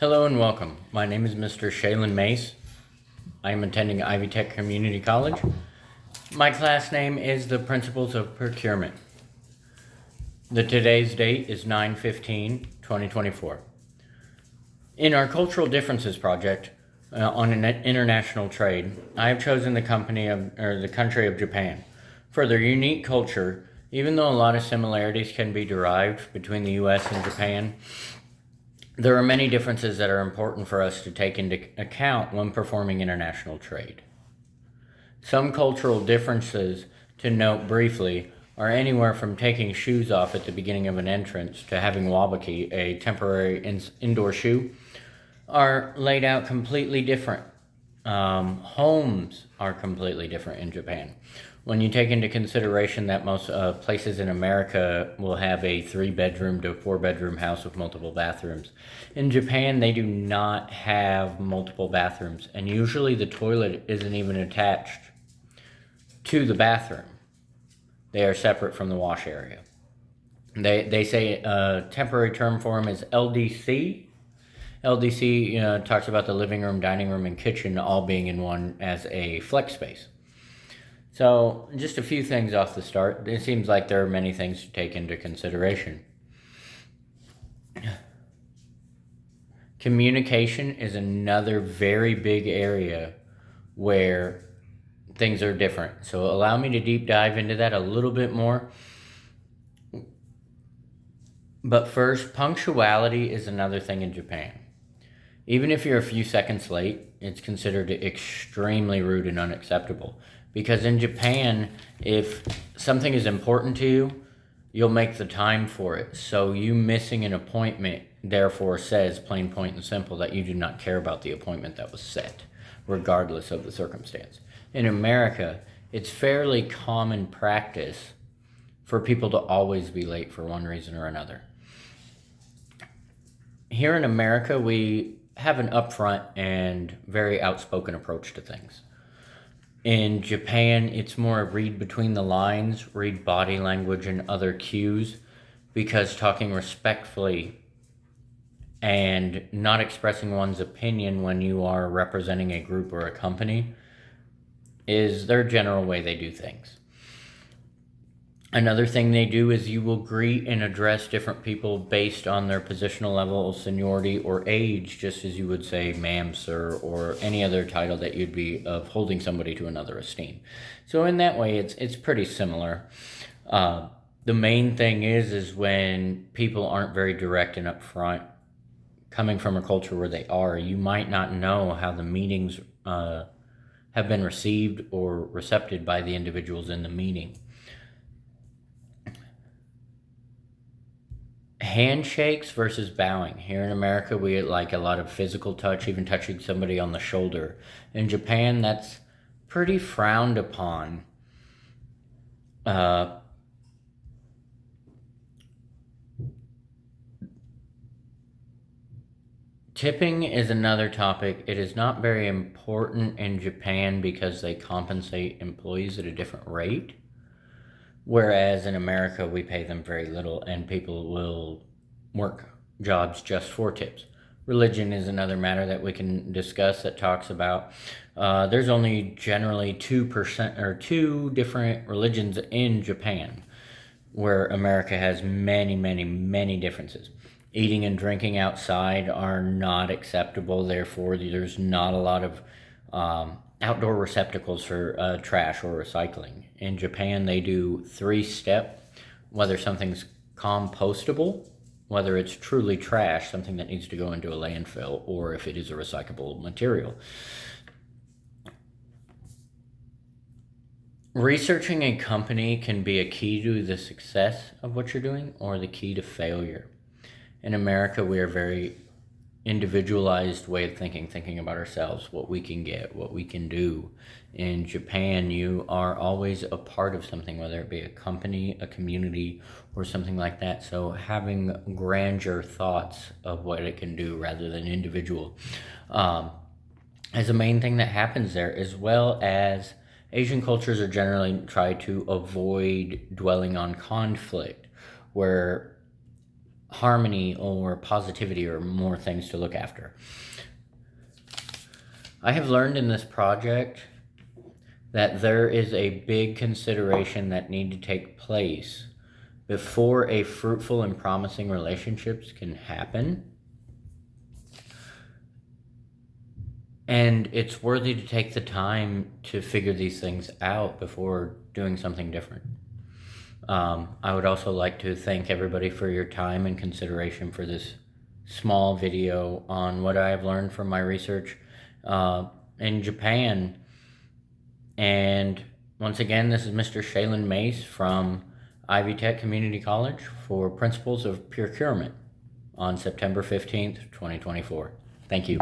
Hello and welcome. My name is Mr. Shaylin Mace. I am attending Ivy Tech Community College. My class name is the Principles of Procurement. Today's date is 9/15/2024. In our Cultural Differences project on international trade, I have chosen the country of Japan. For their unique culture, even though a lot of similarities can be derived between the US and Japan, there are many differences that are important for us to take into account when performing international trade. Some cultural differences to note briefly are anywhere from taking shoes off at the beginning of an entrance to having wabaki, a temporary indoor shoe, are laid out completely different. Homes are completely different in Japan. When you take into consideration that most places in America will have a 3-bedroom to 4-bedroom house with multiple bathrooms, in Japan they do not have multiple bathrooms, and usually the toilet isn't even attached to the bathroom. They are separate from the wash area. They say a temporary term for them is LDC. LDC talks about the living room, dining room, and kitchen all being in one as a flex space. So, just a few things off the start. It seems like there are many things to take into consideration. Communication is another very big area where things are different. So, allow me to deep dive into that a little bit more. But first, punctuality is another thing in Japan. Even if you're a few seconds late, it's considered extremely rude and unacceptable. Because in Japan, if something is important to you, you'll make the time for it. So you missing an appointment, therefore, says, plain, point, and simple, that you do not care about the appointment that was set, regardless of the circumstance. In America, it's fairly common practice for people to always be late for one reason or another. Here in America, we have an upfront and very outspoken approach to things. In Japan, it's more read between the lines, read body language and other cues, because talking respectfully and not expressing one's opinion when you are representing a group or a company is their general way they do things. Another thing they do is you will greet and address different people based on their positional level, seniority, or age, just as you would say ma'am, sir, or any other title that you'd be of holding somebody to another esteem. So in that way, it's pretty similar. The main thing is when people aren't very direct and upfront, coming from a culture where they are, you might not know how the meetings have been received or recepted by the individuals in the meeting. Handshakes versus bowing. Here in America, we like a lot of physical touch, even touching somebody on the shoulder. In Japan, that's pretty frowned upon. Tipping is another topic. It is not very important in Japan because they compensate employees at a different rate. Whereas in America, we pay them very little, and people will work jobs just for tips. Religion is another matter that we can discuss that talks about there's only generally 2% or 2 different religions in Japan, where America has many, many, many differences. Eating and drinking outside are not acceptable. Therefore, there's not a lot of outdoor receptacles for trash or recycling. In Japan, they do 3-step, whether something's compostable, whether it's truly trash, something that needs to go into a landfill, or if it is a recyclable material. Researching a company can be a key to the success of what you're doing or the key to failure. In America, we are very individualized way of thinking about ourselves, what we can get, what we can do. In Japan, you are always a part of something, whether it be a company, a community, or something like that. So having grandeur thoughts of what it can do rather than individual is a main thing that happens there, as well as Asian cultures are generally try to avoid dwelling on conflict, where harmony or positivity or more things to look after. I have learned in this project that there is a big consideration that need to take place before a fruitful and promising relationships can happen. And it's worthy to take the time to figure these things out before doing something different. I would also like to thank everybody for your time and consideration for this small video on what I have learned from my research in Japan. And once again, this is Mr. Shaylin Mace from Ivy Tech Community College for Principles of Procurement on September 15th, 2024. Thank you.